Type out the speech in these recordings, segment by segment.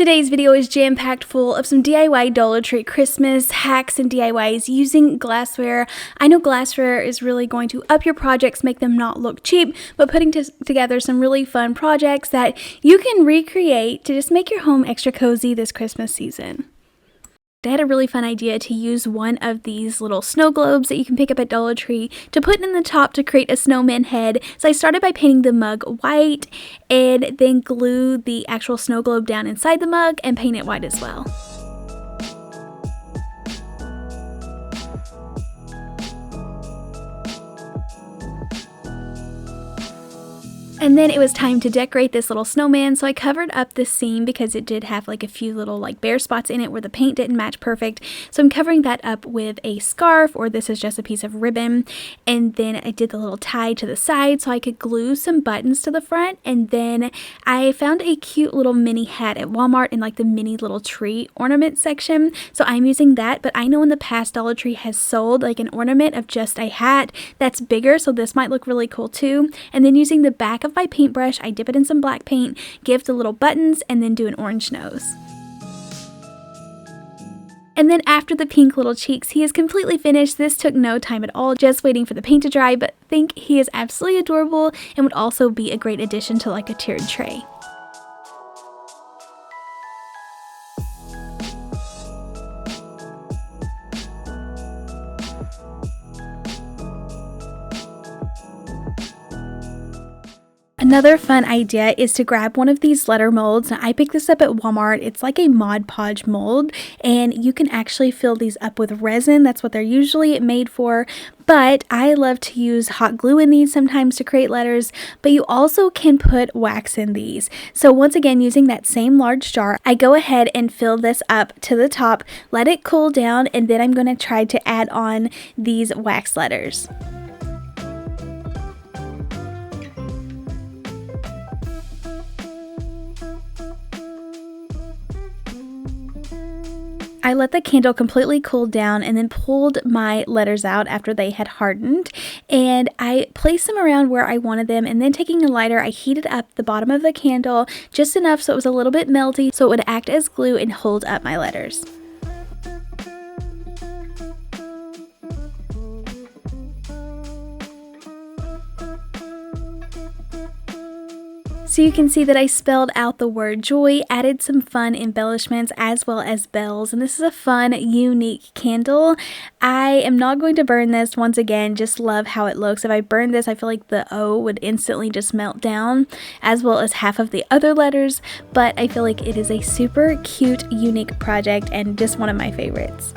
Today's video is jam-packed full of some DIY Dollar Tree Christmas hacks and DIYs using glassware. I know glassware is really going to up your projects, make them not look cheap, but putting together some really fun projects that you can recreate to just make your home extra cozy this Christmas season. I had a really fun idea to use one of these little snow globes that you can pick up at Dollar Tree to put in the top to create a snowman head. So I started by painting the mug white and then glue the actual snow globe down inside the mug and paint it white as well. And then it was time to decorate this little snowman, so I covered up the seam because it did have like a few little like bare spots in it where the paint didn't match perfect. So I'm covering that up with a scarf, or this is just a piece of ribbon. And then I did the little tie to the side so I could glue some buttons to the front. And then I found a cute little mini hat at Walmart in like the mini little tree ornament section. So I'm using that, but I know in the past Dollar Tree has sold like an ornament of just a hat that's bigger, so this might look really cool too. And then using the back of my paintbrush, I dip it in some black paint, give the little buttons, and then do an orange nose. And then after the pink little cheeks, he is completely finished. This took no time at all, just waiting for the paint to dry, but I think he is absolutely adorable and would also be a great addition to like a tiered tray. Another fun idea is to grab one of these letter molds. Now, I picked this up at Walmart. It's like a Mod Podge mold, and you can actually fill these up with resin. That's what they're usually made for, but I love to use hot glue in these sometimes to create letters, but you also can put wax in these. So once again, using that same large jar, I go ahead and fill this up to the top, let it cool down, and then I'm going to try to add on these wax letters. I let the candle completely cool down and then pulled my letters out after they had hardened, and I placed them around where I wanted them, and then taking a lighter, I heated up the bottom of the candle just enough so it was a little bit melty so it would act as glue and hold up my letters. So you can see that I spelled out the word joy, added some fun embellishments as well as bells, and this is a fun, unique candle. I am not going to burn this. Once again, just love how it looks. If I burn this, I feel like the O would instantly just melt down, as well as half of the other letters, but I feel like it is a super cute, unique project and just one of my favorites.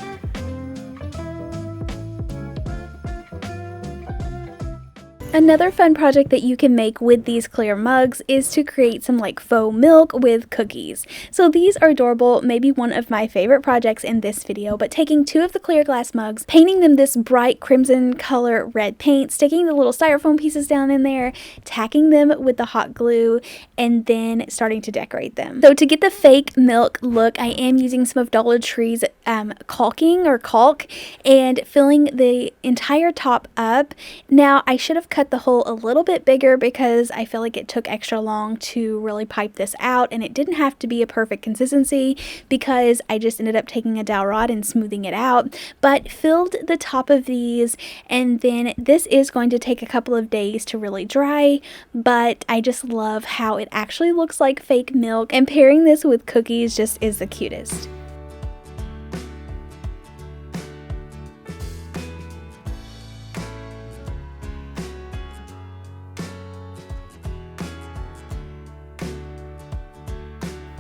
Another fun project that you can make with these clear mugs is to create some like faux milk with cookies. So these are adorable, maybe one of my favorite projects in this video, but taking two of the clear glass mugs, painting them this bright crimson color red paint, sticking the little styrofoam pieces down in there, tacking them with the hot glue, and then starting to decorate them. So to get the fake milk look, I am using some of Dollar Tree's caulking or caulk and filling the entire top up. Now I should have cut the hole a little bit bigger because I feel like it took extra long to really pipe this out, and it didn't have to be a perfect consistency because I just ended up taking a dowel rod and smoothing it out, but filled the top of these, and then this is going to take a couple of days to really dry, but I just love how it actually looks like fake milk, and pairing this with cookies just is the cutest.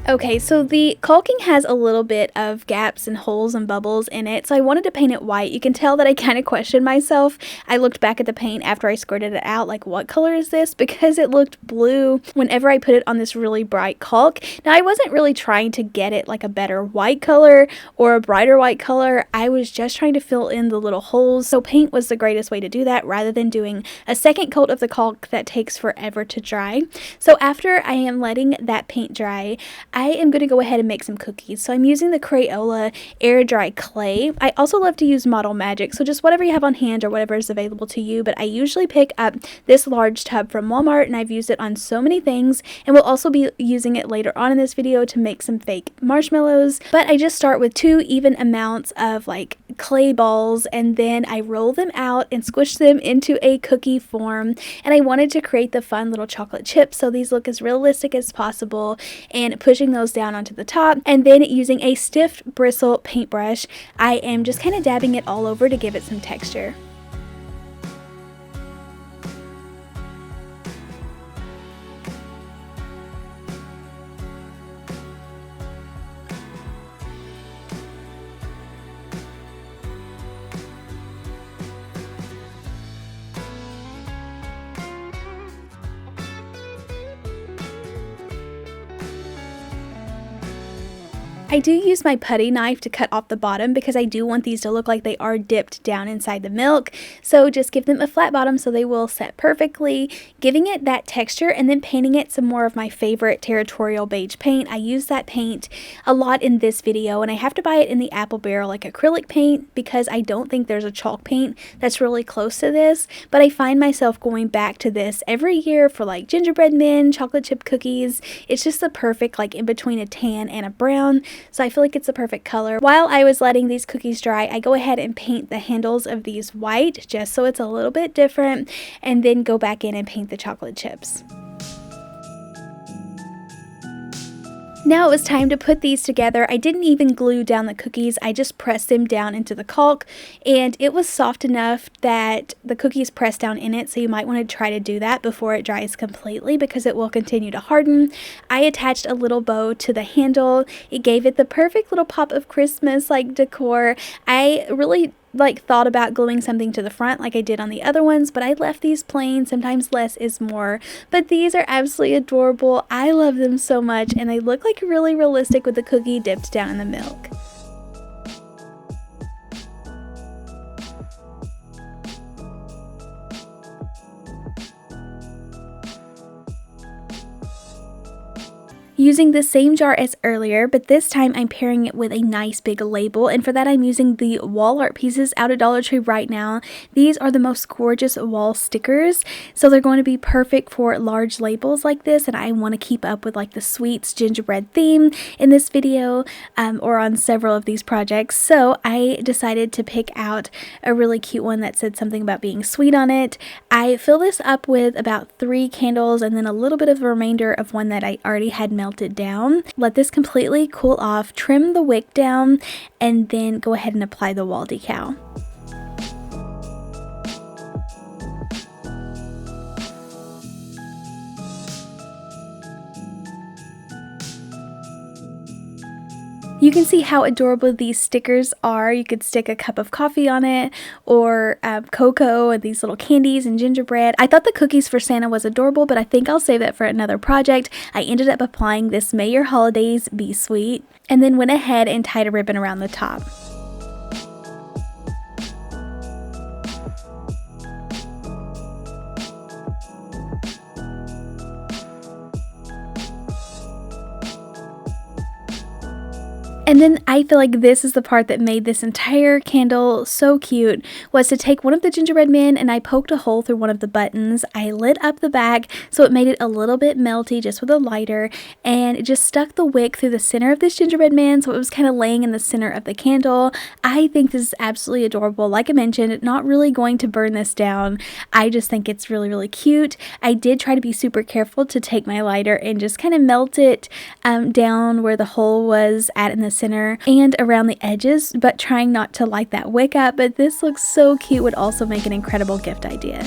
Okay, so the caulking has a little bit of gaps and holes and bubbles in it, so I wanted to paint it white. You can tell that I kind of questioned myself. I looked back at the paint after I squirted it out, like, what color is this? Because it looked blue whenever I put it on this really bright caulk. Now, I wasn't really trying to get it like a better white color or a brighter white color. I was just trying to fill in the little holes, so paint was the greatest way to do that rather than doing a second coat of the caulk that takes forever to dry. So after I am letting that paint dry, I am going to go ahead and make some cookies. So I'm using the Crayola air dry clay. I also love to use Model Magic, so just whatever you have on hand or whatever is available to you, but I usually pick up this large tub from Walmart, and I've used it on so many things, and we'll also be using it later on in this video to make some fake marshmallows. But I just start with 2 even amounts of like clay balls, and then I roll them out and squish them into a cookie form. And I wanted to create the fun little chocolate chips, so these look as realistic as possible, and pushing those down onto the top. And then using a stiff bristle paintbrush, I am just kind of dabbing it all over to give it some texture. I do use my putty knife to cut off the bottom because I do want these to look like they are dipped down inside the milk. So just give them a flat bottom so they will set perfectly, giving it that texture, and then painting it some more of my favorite Territorial beige paint. I use that paint a lot in this video, and I have to buy it in the Apple Barrel like acrylic paint because I don't think there's a chalk paint that's really close to this, but I find myself going back to this every year for like gingerbread men, chocolate chip cookies. It's just the perfect like in between a tan and a brown. So I feel like it's the perfect color. While I was letting these cookies dry, I go ahead and paint the handles of these white just so it's a little bit different, and then go back in and paint the chocolate chips. Now it was time to put these together. I didn't even glue down the cookies, I just pressed them down into the caulk, and it was soft enough that the cookies pressed down in it, so you might want to try to do that before it dries completely because it will continue to harden. I attached a little bow to the handle. It gave it the perfect little pop of Christmas like decor. I really thought about gluing something to the front like I did on the other ones, but I left these plain. Sometimes less is more, but these are absolutely adorable. I love them so much, and they look like really realistic with the cookie dipped down in the milk. Using the same jar as earlier, but this time I'm pairing it with a nice big label, and for that I'm using the wall art pieces out of Dollar Tree right now. These are the most gorgeous wall stickers, so they're going to be perfect for large labels like this, and I want to keep up with like the sweets gingerbread theme in this video or on several of these projects. So I decided to pick out a really cute one that said something about being sweet on it. I fill this up with about 3 candles and then a little bit of the remainder of one that I already had melted down. Let this completely cool off, trim the wick down, and then go ahead and apply the wall decal. You can see how adorable these stickers are. You could stick a cup of coffee on it, or cocoa, and these little candies and gingerbread. I thought the cookies for Santa was adorable, but I think I'll save that for another project. I ended up applying this May Your Holidays Be Sweet, and then went ahead and tied a ribbon around the top. And then I feel like this is the part that made this entire candle so cute, was to take one of the gingerbread men and I poked a hole through one of the buttons. I lit up the back so it made it a little bit melty just with a lighter, and it just stuck the wick through the center of this gingerbread man, so it was kind of laying in the center of the candle. I think this is absolutely adorable. Like I mentioned, not really going to burn this down. I just think it's really, really cute. I did try to be super careful to take my lighter and just kind of melt it down where the hole was at in the center and around the edges, but trying not to light that wick up. But this looks so cute, would also make an incredible gift idea.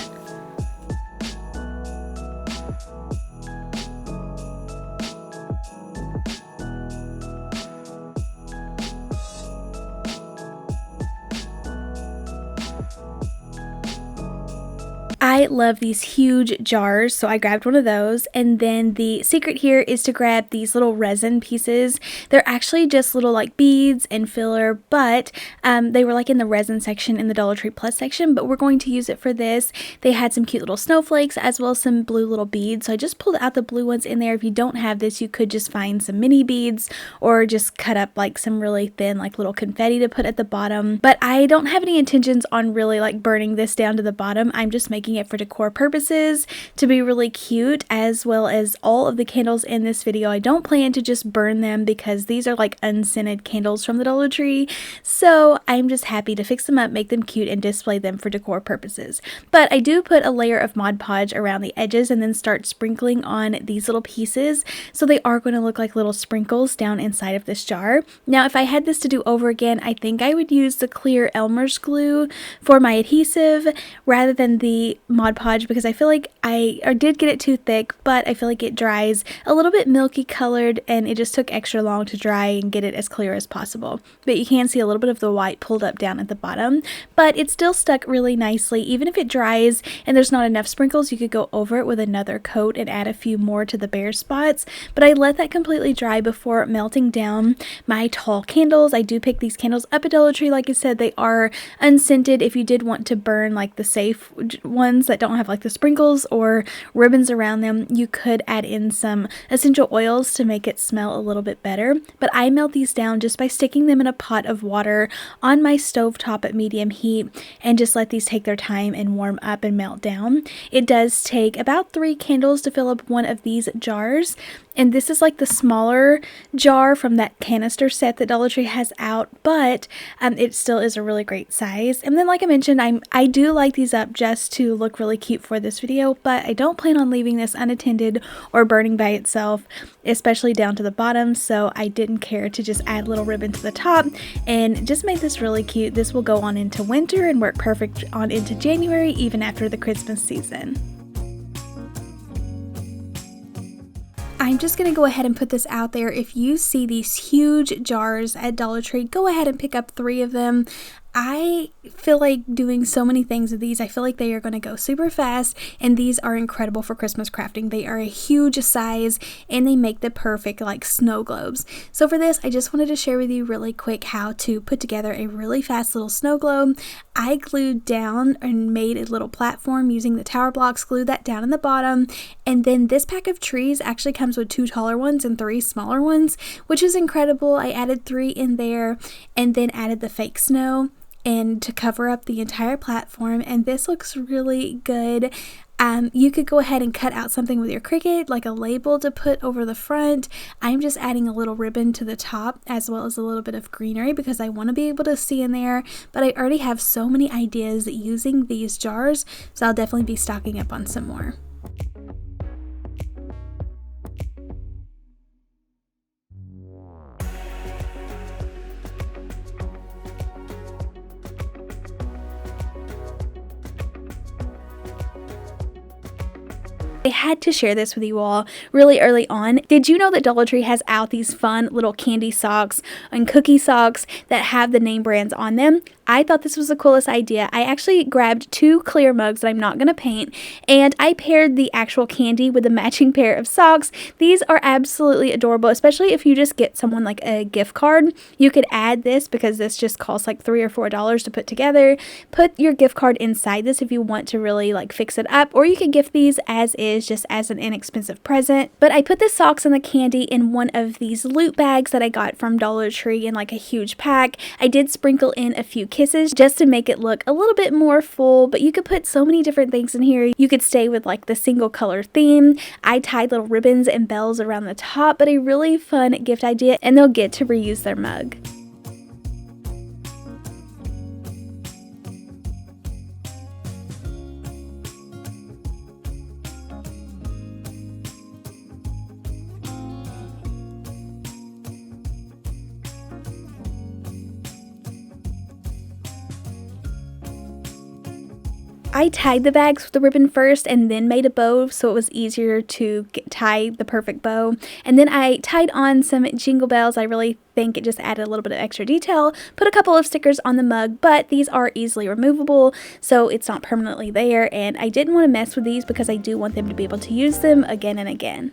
I I love these huge jars, so I grabbed one of those. And then the secret here is to grab these little resin pieces. They're actually just little like beads and filler, but they were like in the resin section in the Dollar Tree Plus section, but we're going to use it for this. They had some cute little snowflakes as well as some blue little beads, so I just pulled out the blue ones in there. If you don't have this, you could just find some mini beads or just cut up like some really thin like little confetti to put at the bottom. But I don't have any intentions on really like burning this down to the bottom. I'm just making it for decor purposes to be really cute, as well as all of the candles in this video. I don't plan to just burn them because these are like unscented candles from the Dollar Tree, so I'm just happy to fix them up, make them cute, and display them for decor purposes. But I do put a layer of Mod Podge around the edges and then start sprinkling on these little pieces, so they are going to look like little sprinkles down inside of this jar. Now if I had this to do over again, I think I would use the clear Elmer's glue for my adhesive rather than the Mod Podge, because I feel like I did get it too thick, but I feel like it dries a little bit milky colored and it just took extra long to dry and get it as clear as possible. But you can see a little bit of the white pulled up down at the bottom, but it still stuck really nicely. Even if it dries and there's not enough sprinkles, you could go over it with another coat and add a few more to the bare spots. But I let that completely dry before melting down my tall candles. I do pick these candles up at Dollar Tree. Like I said, they are unscented. If you did want to burn like the safe ones that don't have like the sprinkles or ribbons around them, you could add in some essential oils to make it smell a little bit better. But I melt these down just by sticking them in a pot of water on my stove top at medium heat and just let these take their time and warm up and melt down. It does take about 3 candles to fill up one of these jars, and this is like the smaller jar from that canister set that Dollar Tree has out, but it still is a really great size. And then like I mentioned, I do light these up just to look really cute for this video, but I don't plan on leaving this unattended or burning by itself, especially down to the bottom, so I didn't care to just add little ribbon to the top and just make this really cute. This will go on into winter and work perfect on into January, even after the Christmas season. I'm just going to go ahead and put this out there. If you see these huge jars at Dollar Tree, go ahead and pick up 3 of them. I feel like doing so many things with these. I feel like they are going to go super fast, and these are incredible for Christmas crafting. They are a huge size and they make the perfect like snow globes. So for this, I just wanted to share with you really quick how to put together a really fast little snow globe. I glued down and made a little platform using the tower blocks, glued that down in the bottom, and then this pack of trees actually comes with 2 taller ones and 3 smaller ones, which is incredible. I added 3 in there and then added the fake snow and to cover up the entire platform, and this looks really good. You could go ahead and cut out something with your Cricut, like a label to put over the front. I'm just adding a little ribbon to the top as well as a little bit of greenery because I want to be able to see in there, but I already have so many ideas using these jars, so I'll definitely be stocking up on some more. I had to share this with you all really early on. Did you know that Dollar Tree has out these fun little candy socks and cookie socks that have the name brands on them? I thought this was the coolest idea. I actually grabbed 2 clear mugs that I'm not going to paint, and I paired the actual candy with a matching pair of socks. These are absolutely adorable, especially if you just get someone like a gift card. You could add this because this just costs like $3 or $4 to put together. Put your gift card inside this if you want to really like fix it up, or you could gift these as is, just as an inexpensive present. But I put the socks and the candy in one of these loot bags that I got from Dollar Tree in like a huge pack. I did sprinkle in a few kisses just to make it look a little bit more full, but you could put so many different things in here. You could stay with like the single color theme. I tied little ribbons and bells around the top, but a really fun gift idea, and they'll get to reuse their mug. I tied the bags with the ribbon first and then made a bow so it was easier to tie the perfect bow. And then I tied on some jingle bells. I really think it just added a little bit of extra detail. Put a couple of stickers on the mug, but these are easily removable, so it's not permanently there. And I didn't want to mess with these because I do want them to be able to use them again and again.